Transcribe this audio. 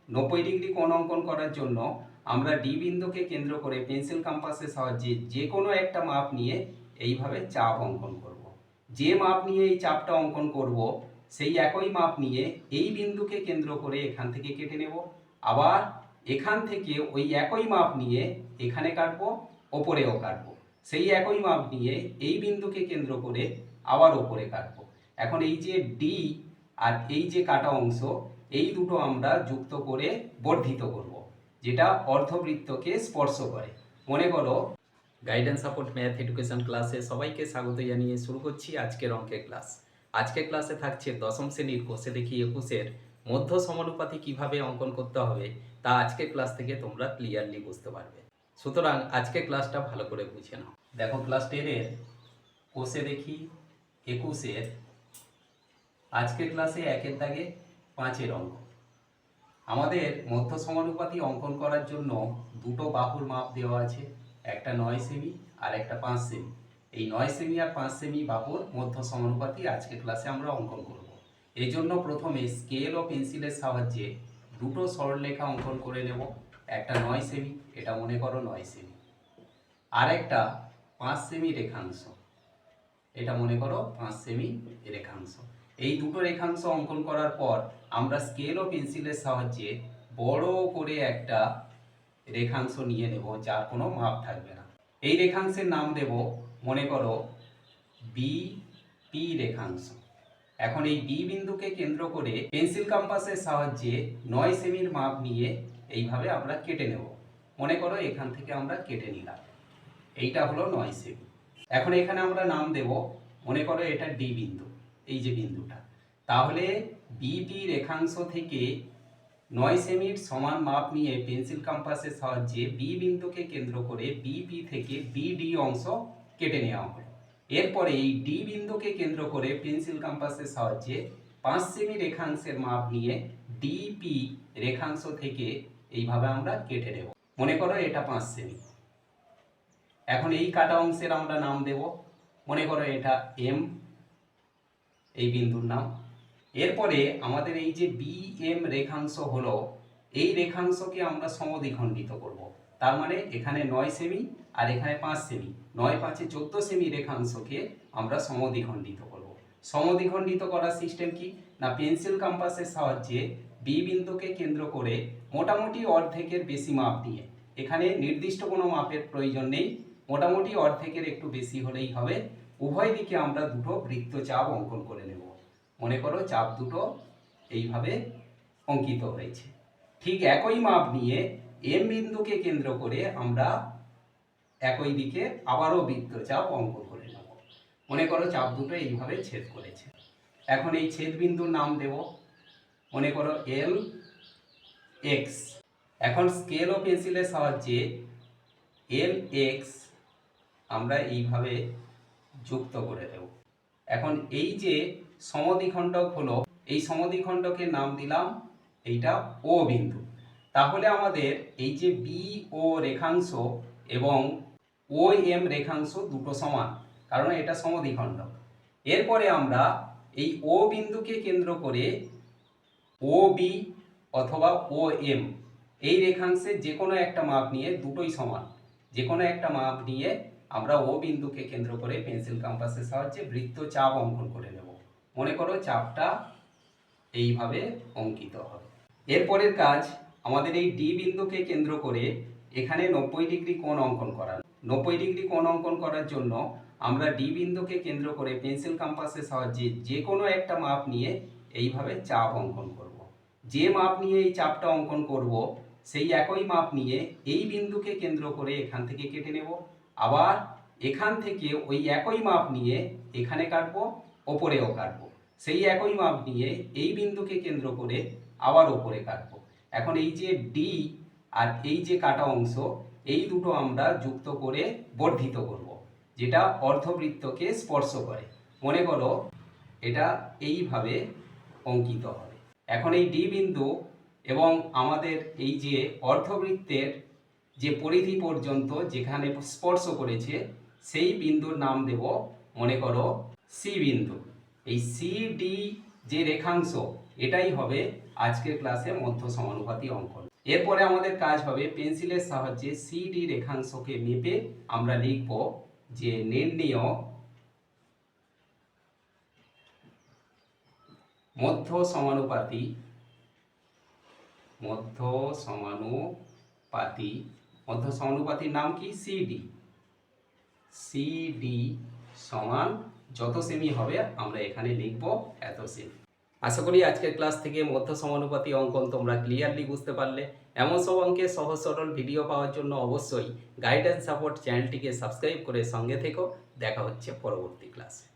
90 degree কোণ অঙ্কন করার জন্য আমরা ডি বিন্দুকে কেন্দ্র করে পেন্সিল কম্পাসের সাহায্যে যে কোনো একটা মাপ নিয়ে এইভাবে চাপ অঙ্কন করব। যে মাপ নিয়ে এই চাপটা অঙ্কন করব সেই একই মাপ নিয়ে এই বিন্দুকে কেন্দ্র করে এখান থেকে কেটে নেব, আবার এখান থেকে ওই একই মাপ নিয়ে এখানে কাটবো, ওপরেও কাটবো, সেই একই মাপ নিয়ে এই বিন্দুকে কেন্দ্র করে আবার ওপরে কাটবো। এখন এই যে ডি আর এই যে কাটা অংশ, এই দুটো আমরা যুক্ত করে বর্ধিত করব, যেটা অর্ধবৃত্তকে স্পর্শ করে। মনে করো গাইডেন্স সাপোর্ট ম্যাথ এডুকেশন ক্লাসে সবাইকে স্বাগত জানিয়ে শুরু করছি আজকের অঙ্কের ক্লাস। আজকের ক্লাসে থাকছে দশম শ্রেণীর কোষে দেখি 21-এর মধ্য সমানুপাতি কিভাবে অঙ্কন করতে হবে তা আজকের ক্লাস থেকে তোমরা ক্লিয়ারলি বুঝতে পারবে। সুতরাং আজকের ক্লাসটা ভালো করে বুঝে নাও। দেখো ক্লাস 10-এর কোষে দেখি 21-এর আজকের ক্লাসে 1-এর দাগে 5-এর অঙ্ক। আমাদের মধ্য সমানুপাতি অঙ্কন করার জন্য দুটো বাহুর মাপ দেওয়া আছে, একটা 9 সেমি আর একটা 5 সেমি। এই 9 সেমি আর 5 সেমি বাহুর মধ্য সমানুপাতি আজকের ক্লাসে আমরা অঙ্কন করব। এই জন্য প্রথমে স্কেল ও পেন্সিলের সাহায্যে দুটো সরলরেখা অঙ্কন করে নেব। একটা 9 সেমি, এটা মনে করো 9 সেমি, আর একটা 5 সেমি রেখাংশ, এটা মনে করো 5 সেমি রেখাংশ। এই দুটো রেখাংশ অঙ্কন করার পর আমরা স্কেল ও পেন্সিলের সাহায্যে বড় করে একটা রেখাংশ নিয়ে নেব যার কোনো মাপ থাকবে না। এই রেখাংশের নাম দেব মনে করো বি পি রেখাংশ। এখন এই বি বিন্দুকে কেন্দ্র করে পেন্সিল কম্পাসের সাহায্যে 9 সেমির মাপ নিয়ে এইভাবে আমরা কেটে নেব। মনে করো এখান থেকে আমরা কেটে নিলাম, এইটা হলো 9 সেমি। এখন এখানে আমরা নাম দেব মনে করো এটা ডি বিন্দু, এই যে বিন্দুটা। তাহলে বিপি রেখাংশ থেকে 9 সেমির সমান মাপ নিয়ে পেন্সিল কম্পাসের সাহায্যে বি বিন্দুকে কেন্দ্র করে বিপি থেকে বিডি অংশ কেটে নেওয়া হলো। এরপরে এই ডি বিন্দুকে কেন্দ্র করে পেন্সিল কম্পাসের সাহায্যে 5 সেমি রেখাংশের মাপ নিয়ে ডিপি রেখাংশ থেকে এইভাবে আমরা কেটে নেব। মনে করো এটা 5 সেমি। এখন এই কাটা অংশের আমরা নাম দেব মনে করো এটা এম, এই বিন্দুর নাম। এরপরে আমাদের এই যে বি এম রেখাংশ হলো, এই রেখাংশকে আমরা সমদ্বিখণ্ডিত করব। তার মানে এখানে 9 সেমি আর এখানে 5 সেমি, 9 5 14 সেমি রেখাংশকে আমরা সমদ্বিখণ্ডিত করব। সমদ্বিখণ্ডিত করার সিস্টেম কি না, পেন্সিল কম্পাসের সাহায্যে বি বিন্দুকে কেন্দ্র করে মোটামুটি অর্ধেকের বেশি মাপ দিয়ে, এখানে নির্দিষ্ট কোনো মাপের প্রয়োজন নেই, মোটামুটি অর্ধেকের একটু বেশি হলেই হবে, উভয় দিকে আমরা দুটো বৃত্তচাপ অঙ্কন করে নেব। মনে করো চাপ দুটো এইভাবে অঙ্কিত হয়েছে। ঠিক একই মাপ নিয়ে এম বিন্দুকে কেন্দ্র করে আমরা একই দিকে আবারও বৃত্তচাপ অঙ্কন করে নেব। মনে করো চাপ দুটো এইভাবে ছেদ করেছে। এখন এই ছেদ বিন্দুর নাম দেব মনে করো এল এক্স। এখন স্কেল ও পেন্সিলের সাহায্যে এল এক্স আমরা এইভাবে যুক্ত করে দেব। এখন এই যে সমদ্বিখণ্ডক হলো, এই সমদ্বিখণ্ডকের নাম দিলাম এইটা ও বিন্দু। তাহলে আমাদের এই যে বি ও রেখাংশ এবং ও এম রেখাংশ দুটো সমান, কারণ এটা সমদ্বিখণ্ডক। এরপরে আমরা এই ও বিন্দুকে কেন্দ্র করে ও বি অথবা ও এম এই রেখাংশের যে কোনো একটা মাপ নিয়ে, দুটোই সমান, যে কোনো একটা মাপ নিয়ে আমরা ও বিন্দুকে কেন্দ্র করে পেন্সিল কম্পাসের সাহায্যে বৃত্তচাপ অঙ্কন করে নেব। মনে করো চাপটা এইভাবে অঙ্কিত হবে। এরপরের কাজ আমাদের এই ডি বিন্দুকে কেন্দ্র করে এখানে 90 ডিগ্রি কোণ অঙ্কন করা। 90 ডিগ্রি কোণ অঙ্কন করার জন্য আমরা ডি বিন্দুকে কেন্দ্র করে পেন্সিল কম্পাসের সাহায্যে যে কোনো একটা মাপ নিয়ে এইভাবে চাপ অঙ্কন করব। যে মাপ নিয়ে এই চাপটা অঙ্কন করব সেই একই মাপ নিয়ে এই বিন্দুকে কেন্দ্র করে এখান থেকে কেটে নেব, আবার এখান থেকে ওই একই মাপ নিয়ে এখানে কাটবো, ওপরেও কাটবো, সেই একই মাপ নিয়ে এই বিন্দুকে কেন্দ্র করে আবার ওপরে কাটবো। এখন এই যে ডি আর এই যে কাটা অংশ, এই দুটো আমরা যুক্ত করে বর্ধিত করব, যেটা অর্ধবৃত্তকে স্পর্শ করে। মনে করো এটা এইভাবে অঙ্কিত হবে। এখন এই ডি বিন্দু এবং আমাদের এই যে অর্ধবৃত্তের যে পরিধি পর্যন্ত যেখানে স্পর্শ করেছে সেই বিন্দুর নাম দেব মনে করো সি বিন্দু। এই সি ডি যে রেখাংশ, এটাই হবে আজকের ক্লাসে মধ্য সমানুপাতি অঙ্কন। এরপরে আমাদের কাজ হবে পেন্সিলের সাহায্যে সিডি রেখাংশকে মেপে আমরা লিখব যে নির্ণেয় মধ্য সমানুপাতি মধ্য সমানুপাতির নাম কি? সিডি। সিডি সমান যত সেমি হবে আমরা এখানে লিখব এত সেমি। আশা করি আজকের ক্লাস থেকে মধ্য সমানুপাতি অঙ্কন তোমরা ক্লিয়ারলি বুঝতে পারলে। এমন সব অঙ্কের সহজ সরল ভিডিও পাওয়ার জন্য অবশ্যই গাইড অ্যান্ড সাপোর্ট চ্যানেলটিকে সাবস্ক্রাইব করে সঙ্গে থেকো। দেখা হচ্ছে পরবর্তী ক্লাসে।